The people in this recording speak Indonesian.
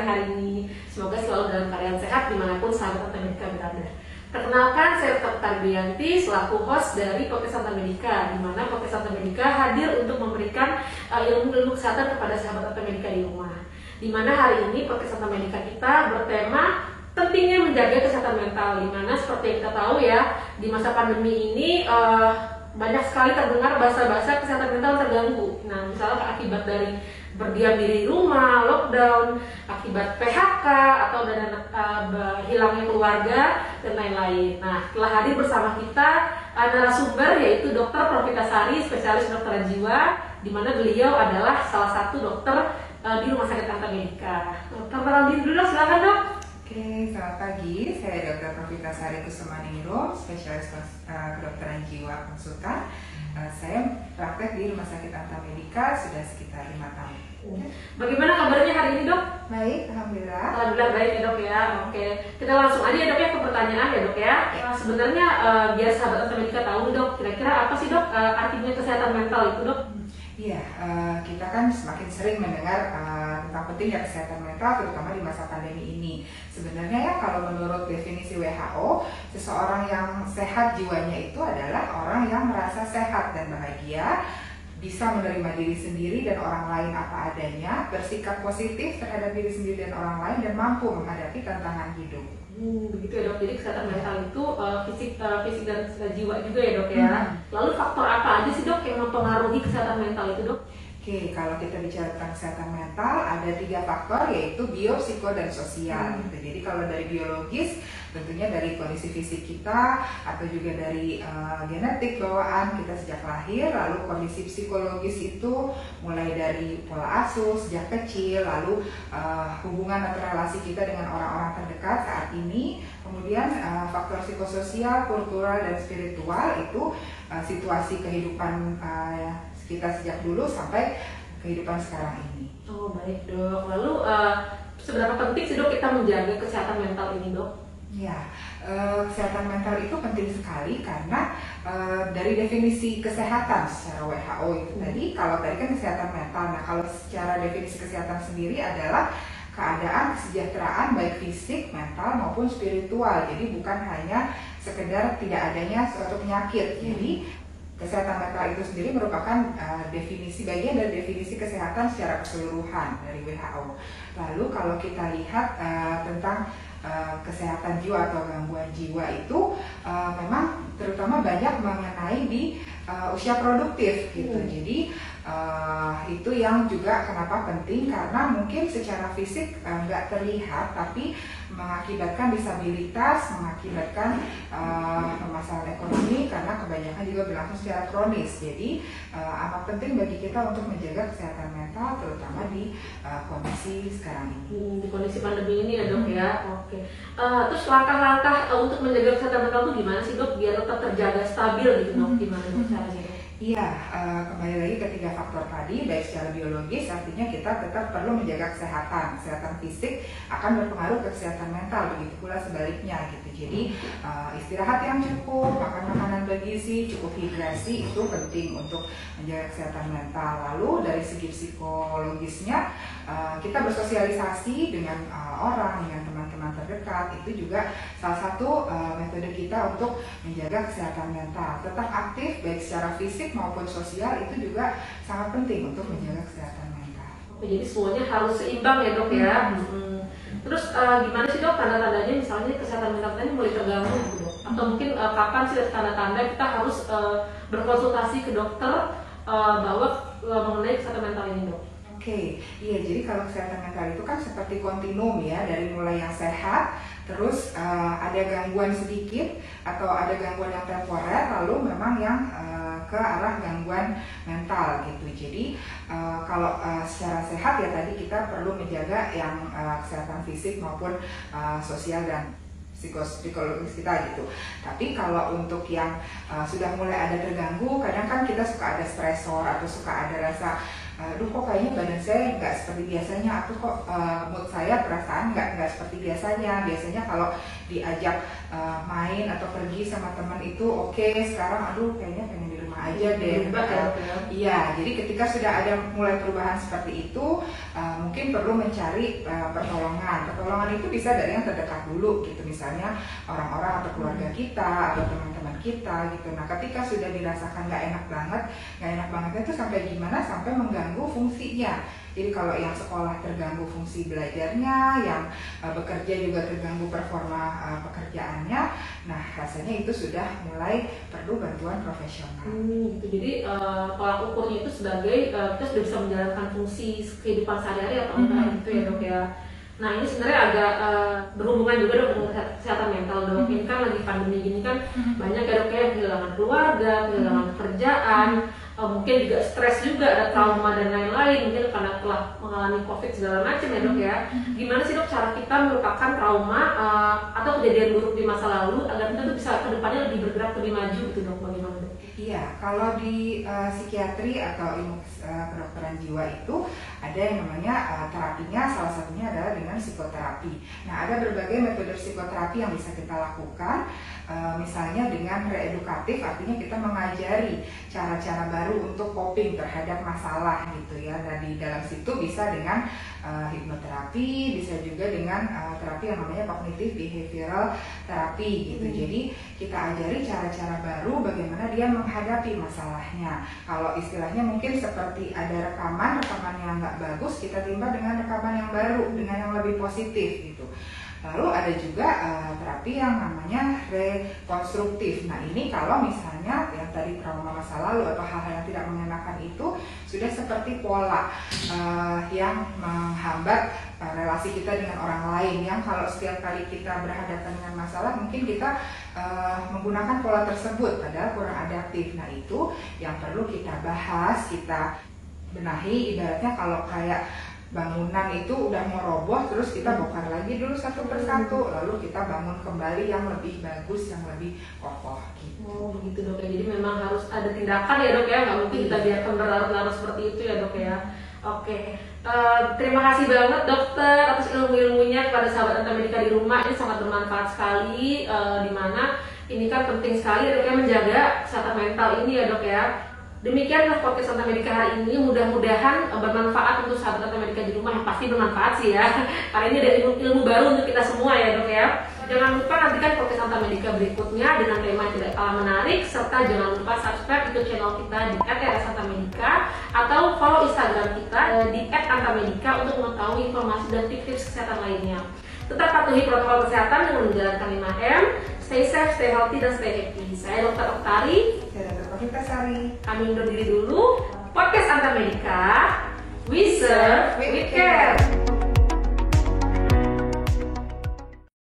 hari ini. Semoga selalu dalam keadaan sehat dimanapun sahabat Santa Medica berada. Perkenalkan, saya Dr. Tarbiyanti selaku host dari Podcast Santa Medica, di mana Podcast Santa Medica hadir untuk memberikan ilmu-ilmu kesehatan kepada sahabat Santa Medica di rumah. Di mana hari ini Podcast Santa Medica kita bertema pentingnya menjaga kesehatan mental, di mana seperti yang kita tahu ya, di masa pandemi ini banyak sekali terdengar bahasa-bahasa kesehatan mental terganggu. Nah, misalnya akibat dari berdiam diri di rumah, lockdown, akibat PHK atau dan hilangnya keluarga dan lain-lain. Nah, telah hadir bersama kita narasumber yaitu Dr. Profitasari, spesialis kedokteran jiwa, di mana beliau adalah salah satu dokter di Rumah Sakit Santa Medica. Dr. Perkenalkan dulu, silakan dok. Oke, selamat pagi. Saya Dr. Profitasari Kusumaningrum, spesialis kedokteran jiwa konsultan. Saya praktek di Rumah Sakit Santa Medica sudah sekitar 5 tahun. Bagaimana kabarnya hari ini dok? Baik, alhamdulillah. Alhamdulillah baik ya dok ya. Oke, kita langsung aja ya dok ya ke pertanyaan ya dok ya. Sebenarnya biar sahabat Santa Medica tahu dok, kira-kira apa sih dok artinya kesehatan mental itu dok? Iya, kita kan semakin sering mendengar tentang pentingnya kesehatan mental, terutama di masa pandemi ini. Sebenarnya ya, kalau menurut definisi WHO, seseorang yang sehat jiwanya itu adalah orang yang merasa sehat dan bahagia, bisa menerima diri sendiri dan orang lain apa adanya, bersikap positif terhadap diri sendiri dan orang lain, dan mampu menghadapi tantangan hidup. Begitu ya dok, jadi kesehatan mental itu fisik dan jiwa juga ya dok ya. Lalu faktor apa aja sih dok yang mempengaruhi kesehatan mental itu dok? Oke, kalau kita bicara tentang kesehatan mental, ada 3 faktor, yaitu bio, psiko, dan sosial. Jadi kalau dari biologis, tentunya dari kondisi fisik kita, atau juga dari genetik bawaan kita sejak lahir. Lalu kondisi psikologis itu mulai dari pola asuh sejak kecil, lalu hubungan atau relasi kita dengan orang-orang terdekat saat ini. Kemudian faktor psikososial, kultural, dan spiritual itu situasi kehidupan kita sejak dulu sampai kehidupan sekarang ini. Oh baik dok. Lalu seberapa penting sih dok kita menjaga kesehatan mental ini dok? Ya, kesehatan mental itu penting sekali karena dari definisi kesehatan secara WHO itu tadi, kalau tadi kan kesehatan mental. Nah, kalau secara definisi kesehatan sendiri adalah keadaan kesejahteraan baik fisik, mental maupun spiritual. Jadi bukan hanya sekedar tidak adanya suatu penyakit. Jadi kesehatan mental itu sendiri merupakan bagian dari definisi kesehatan secara keseluruhan dari WHO. Lalu kalau kita lihat tentang kesehatan jiwa atau gangguan jiwa itu memang terutama banyak mengenai di usia produktif gitu. Jadi itu yang juga kenapa penting, karena mungkin secara fisik nggak terlihat tapi mengakibatkan disabilitas, mengakibatkan masalah ekonomi karena kebanyakan juga berlangsung secara kronis. Jadi amat penting bagi kita untuk menjaga kesehatan mental terutama di kondisi sekarang ini. Di kondisi pandemi ini ya dok ya. Oke. Terus langkah-langkah untuk menjaga kesehatan mental itu gimana sih dok biar tetap terjaga stabil gitu dok? Gimana dok caranya? Iya, kembali lagi ke 3 faktor tadi, baik secara biologis, artinya kita tetap perlu menjaga kesehatan. Kesehatan fisik akan berpengaruh ke kesehatan mental, begitu pula sebaliknya gitu. Jadi istirahat yang cukup, makan makanan bergizi, cukup hidrasi itu penting untuk menjaga kesehatan mental. Lalu dari segi psikologisnya, kita bersosialisasi dengan orang, dengan teman-teman terdekat, itu juga salah satu metode kita untuk menjaga kesehatan mental. Tetap aktif baik secara fisik maupun sosial itu juga sangat penting untuk menjaga kesehatan mental. Oke, jadi semuanya harus seimbang ya dok ya. Terus gimana sih dok tanda-tandanya misalnya kesehatan mental ini mulai terganggu gitu dok? Atau mungkin kapan sih tanda-tanda kita harus berkonsultasi ke dokter bahwa mengenai kesehatan mental ini dok? Oke, iya, jadi kalau kesehatan mental itu kan seperti kontinum ya, dari mulai yang sehat, terus ada gangguan sedikit atau ada gangguan yang temporer, lalu memang yang ke arah gangguan mental gitu. Jadi kalau secara sehat ya tadi kita perlu menjaga yang kesehatan fisik maupun sosial dan psikologis kita gitu. Tapi kalau untuk yang sudah mulai ada terganggu, kadang kan kita suka ada stresor atau suka ada rasa aduh kok kayaknya badan saya nggak seperti biasanya, atau kok mood saya perasaan nggak seperti biasanya. Biasanya kalau diajak main atau pergi sama teman itu oke, sekarang aduh kayaknya pengen di rumah aja deh. Iya, jadi ketika sudah ada mulai perubahan seperti itu, mungkin perlu mencari pertolongan. Pertolongan itu bisa dari yang terdekat dulu gitu, misalnya orang-orang atau keluarga kita atau teman-teman kita gitu. Nah, ketika sudah dirasakan nggak enak bangetnya itu sampai gimana? Sampai mengganggu fungsinya. Jadi kalau yang sekolah terganggu fungsi belajarnya, yang bekerja juga terganggu performa pekerjaannya, nah rasanya itu sudah mulai perlu bantuan profesional. Gitu. Jadi tolak ukurnya itu sebagai kita sudah bisa menjalankan fungsi kehidupan sehari-hari atau enggak gitu ya dok ya. Nah ini sebenarnya agak berhubungan juga dok dengan kesehatan mental dok. Ini kan lagi pandemi gini kan banyak ya dok ya, kehilangan keluarga, kehilangan pekerjaan, mungkin juga stres juga, ada trauma dan lain-lain, mungkin karena telah mengalami COVID segala macam ya dok ya. Gimana sih dok cara kita melupakan trauma atau kejadian buruk di masa lalu agar kita tuh bisa kedepannya lebih bergerak lebih maju gitu dok, bagaimana dok? Iya, kalau di psikiatri atau ilmu kedokteran jiwa itu ada yang namanya terapinya, salah satunya adalah dengan psikoterapi. Nah, ada berbagai metode psikoterapi yang bisa kita lakukan, misalnya dengan reedukatif, artinya kita mengajari cara-cara baru untuk coping terhadap masalah gitu ya. Nah, di dalam situ bisa dengan hipnoterapi, bisa juga dengan terapi yang namanya cognitive behavioral therapy gitu. Jadi kita ajari cara-cara baru bagaimana dia menghadapi masalahnya. Kalau istilahnya mungkin seperti ada rekaman yang nggak bagus, kita timba dengan rekaman yang baru, dengan yang lebih positif gitu. Lalu ada juga terapi yang namanya rekonstruktif. Nah ini kalau misalnya yang tadi trauma masa lalu atau hal-hal yang tidak mengenakan itu sudah seperti pola yang menghambat relasi kita dengan orang lain, yang kalau setiap kali kita berhadapan dengan masalah mungkin kita menggunakan pola tersebut padahal kurang adaptif. Nah itu yang perlu kita bahas, kita benahi. Ibaratnya kalau kayak bangunan itu udah mau roboh, terus kita bongkar lagi dulu satu persatu, lalu kita bangun kembali yang lebih bagus, yang lebih kokoh gitu. Oh begitu dok ya, jadi memang harus ada tindakan ya dok ya, nggak mungkin kita biarkan berlarut-larut seperti itu ya dok ya. Oke, terima kasih banget dokter atas ilmu-ilmunya kepada sahabat Antamedica di rumah. Ini sangat bermanfaat sekali, dimana ini kan penting sekali ya dok ya menjaga kesehatan mental ini ya dok ya. Demikianlah podcast Antamedica hari ini, mudah-mudahan bermanfaat untuk sahabat Antamedica di rumah, yang pasti bermanfaat sih ya. Karena ini ada ilmu baru untuk kita semua ya dok ya. Jangan lupa nantikan podcast Antamedica berikutnya dengan tema yang tidak kalah menarik, serta jangan lupa subscribe YouTube channel kita di @antamedica atau follow Instagram kita di @antamedica untuk mengetahui informasi dan tips-tips kesehatan lainnya. Tetap patuhi protokol kesehatan dengan menjalankan 5M. Stay safe, stay healthy, dan stay happy. Saya Dr. Oktari. Saya Dr. Pavita Sari. Kami undur diri dulu. Podcast Antamedica, we serve with care.